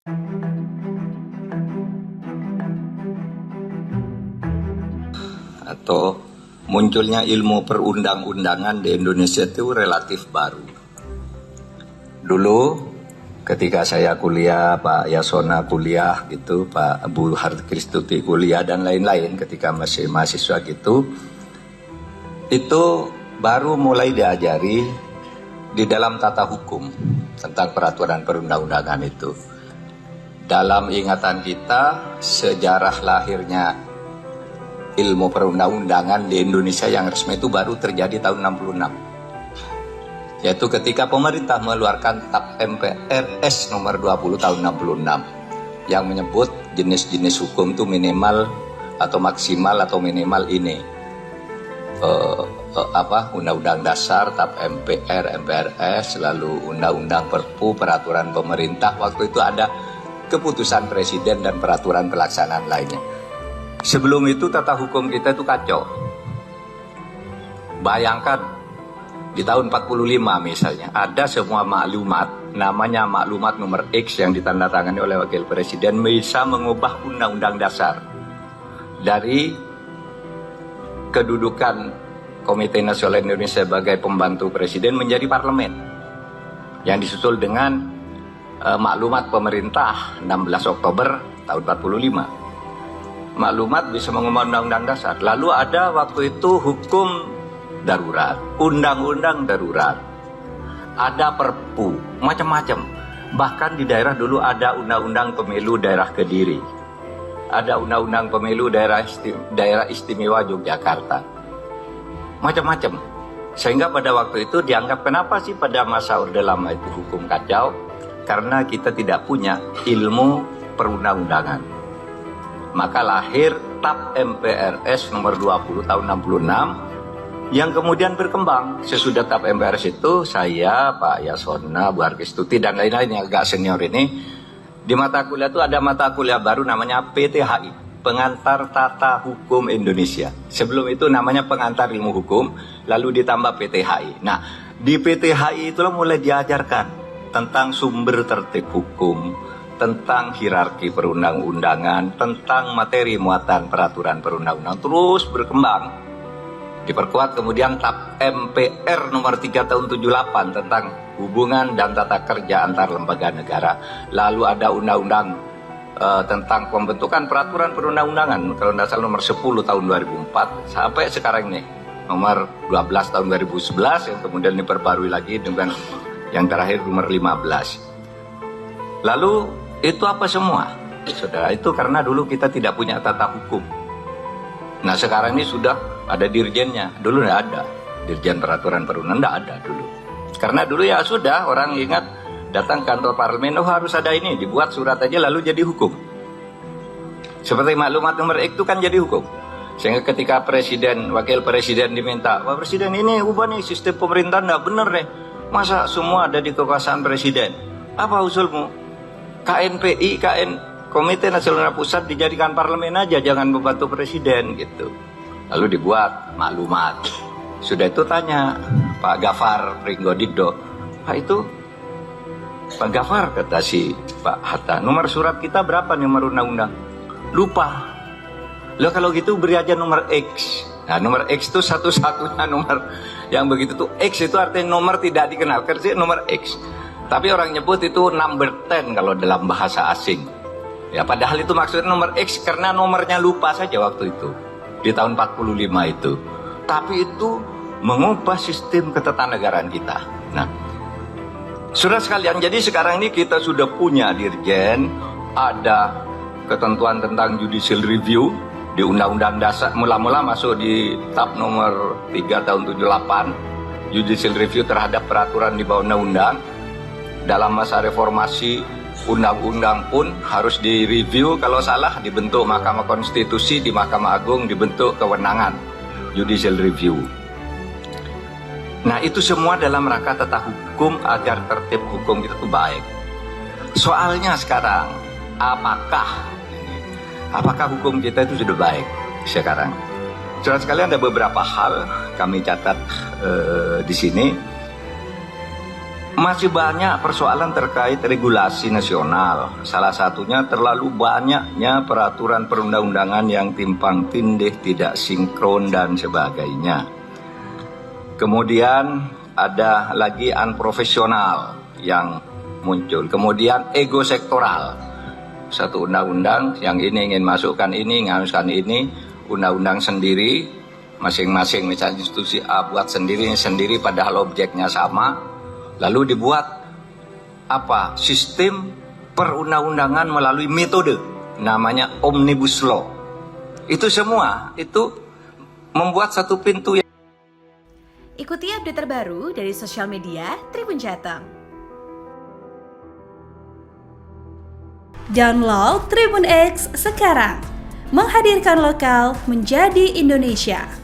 Atau munculnya ilmu perundang-undangan di Indonesia itu relatif baru. Dulu ketika saya kuliah, Pak Yasona kuliah gitu, Pak Bu Harkristuti kuliah dan lain-lain ketika masih mahasiswa gitu, itu baru mulai diajari di dalam tata hukum tentang peraturan perundang-undangan itu. Dalam ingatan kita, sejarah lahirnya ilmu perundang-undangan di Indonesia yang resmi itu baru terjadi tahun 66. Yaitu ketika pemerintah mengeluarkan TAP MPRS nomor 20 tahun 66 yang menyebut jenis-jenis hukum itu minimal atau maksimal atau minimal ini. Undang-undang dasar, TAP MPR, MPRS, lalu undang-undang Perpu, peraturan pemerintah. Waktu itu ada keputusan presiden dan peraturan pelaksanaan lainnya. Sebelum itu tata hukum kita itu kacau. Bayangkan di tahun 45 misalnya ada semua maklumat, namanya maklumat nomor X yang ditandatangani oleh wakil presiden bisa mengubah undang-undang dasar dari kedudukan Komite Nasional Indonesia sebagai pembantu presiden menjadi parlemen yang disusul dengan maklumat pemerintah 16 Oktober tahun 45. Maklumat bisa mengubah undang-undang dasar. Lalu ada waktu itu hukum darurat, undang-undang darurat, ada perpu, macam-macam. Bahkan di daerah dulu ada undang-undang pemilu daerah Kediri, ada undang-undang pemilu daerah istimewa Yogyakarta, macam-macam. Sehingga pada waktu itu dianggap kenapa sih pada masa Orde Lama itu hukum kacau? Karena kita tidak punya ilmu perundang-undangan. Maka lahir TAP MPRS nomor 20 tahun 66 yang kemudian berkembang. Sesudah TAP MPRS itu saya, Pak Yasona, Bu Harkristuti dan lain-lain yang agak senior ini, di mata kuliah itu ada mata kuliah baru namanya PTHI, Pengantar Tata Hukum Indonesia. Sebelum itu namanya Pengantar Ilmu Hukum, lalu ditambah PTHI. Nah, di PTHI itulah mulai diajarkan tentang sumber tertib hukum, tentang hierarki perundang-undangan, tentang materi muatan peraturan perundang-undangan, terus berkembang. Diperkuat kemudian TAP MPR nomor 3 tahun 78 tentang hubungan dan tata kerja antar lembaga negara. Lalu ada undang-undang tentang pembentukan peraturan perundang-undangan, kalau tidak salah nomor 10 tahun 2004 sampai sekarang ini nomor 12 tahun 2011 yang kemudian diperbarui lagi dengan yang terakhir nomor 15. Lalu itu apa semua? Saudara, itu karena dulu kita tidak punya tata hukum. Nah sekarang ini sudah ada dirjennya. Dulu tidak ada. Dirjen peraturan perundang tidak ada dulu. Karena dulu ya sudah, orang ingat datang kantor parlemen, oh harus ada ini, dibuat surat aja lalu jadi hukum. Seperti maklumat nomor X itu kan jadi hukum. Sehingga ketika presiden, wakil presiden diminta, Pak Presiden ini ubah nih sistem pemerintahan, tidak benar deh. Masa semua ada di kekuasaan presiden? Apa usulmu? KNPI, Komite Nasional Pusat dijadikan parlemen aja, jangan membantu presiden gitu. Lalu dibuat maklumat. Sudah itu tanya Pak Gafar Pringgodito, Pak itu Pak Gafar kata si Pak Hatta, nomor surat kita berapa nomor undang-undang? Lupa. Loh kalau gitu beri aja nomor X. Nah nomor X itu satu-satunya nomor yang begitu tuh. X itu artinya nomor tidak dikenal, kerja nomor X. Tapi orang nyebut itu number 10 kalau dalam bahasa asing. Ya padahal itu maksudnya nomor X karena nomornya lupa saja waktu itu. Di tahun 45 itu. Tapi itu mengubah sistem ketatanegaraan kita. Nah, saudara sekalian, jadi sekarang ini kita sudah punya dirjen, ada ketentuan tentang judicial review di Undang-Undang Dasar, mula-mula masuk di TAP nomor 3 tahun 78, judicial review terhadap peraturan di bawah undang-undang. Dalam masa reformasi, undang-undang pun harus direview, kalau salah dibentuk Mahkamah Konstitusi, di Mahkamah Agung dibentuk kewenangan judicial review. Nah itu semua dalam rangka tata hukum agar tertib hukum kita itu baik. Soalnya sekarang, apakah hukum kita itu sudah baik sekarang? Saudara sekalian, ada beberapa hal kami catat di sini. Masih banyak persoalan terkait regulasi nasional. Salah satunya terlalu banyaknya peraturan perundang-undangan yang timpang tindih, tidak sinkron dan sebagainya. Kemudian ada lagi unprofesional yang muncul. Kemudian ego sektoral. Satu undang-undang yang ini ingin masukkan ini, nganguskan ini, undang-undang sendiri, masing-masing misalnya institusi A buat sendiri padahal objeknya sama. Lalu dibuat sistem perundang-undangan melalui metode namanya omnibus law. Itu semua itu membuat satu pintu yang... Ikuti update terbaru dari sosial media Tribun Jateng. Download Tribun X sekarang. Menghadirkan lokal menjadi Indonesia.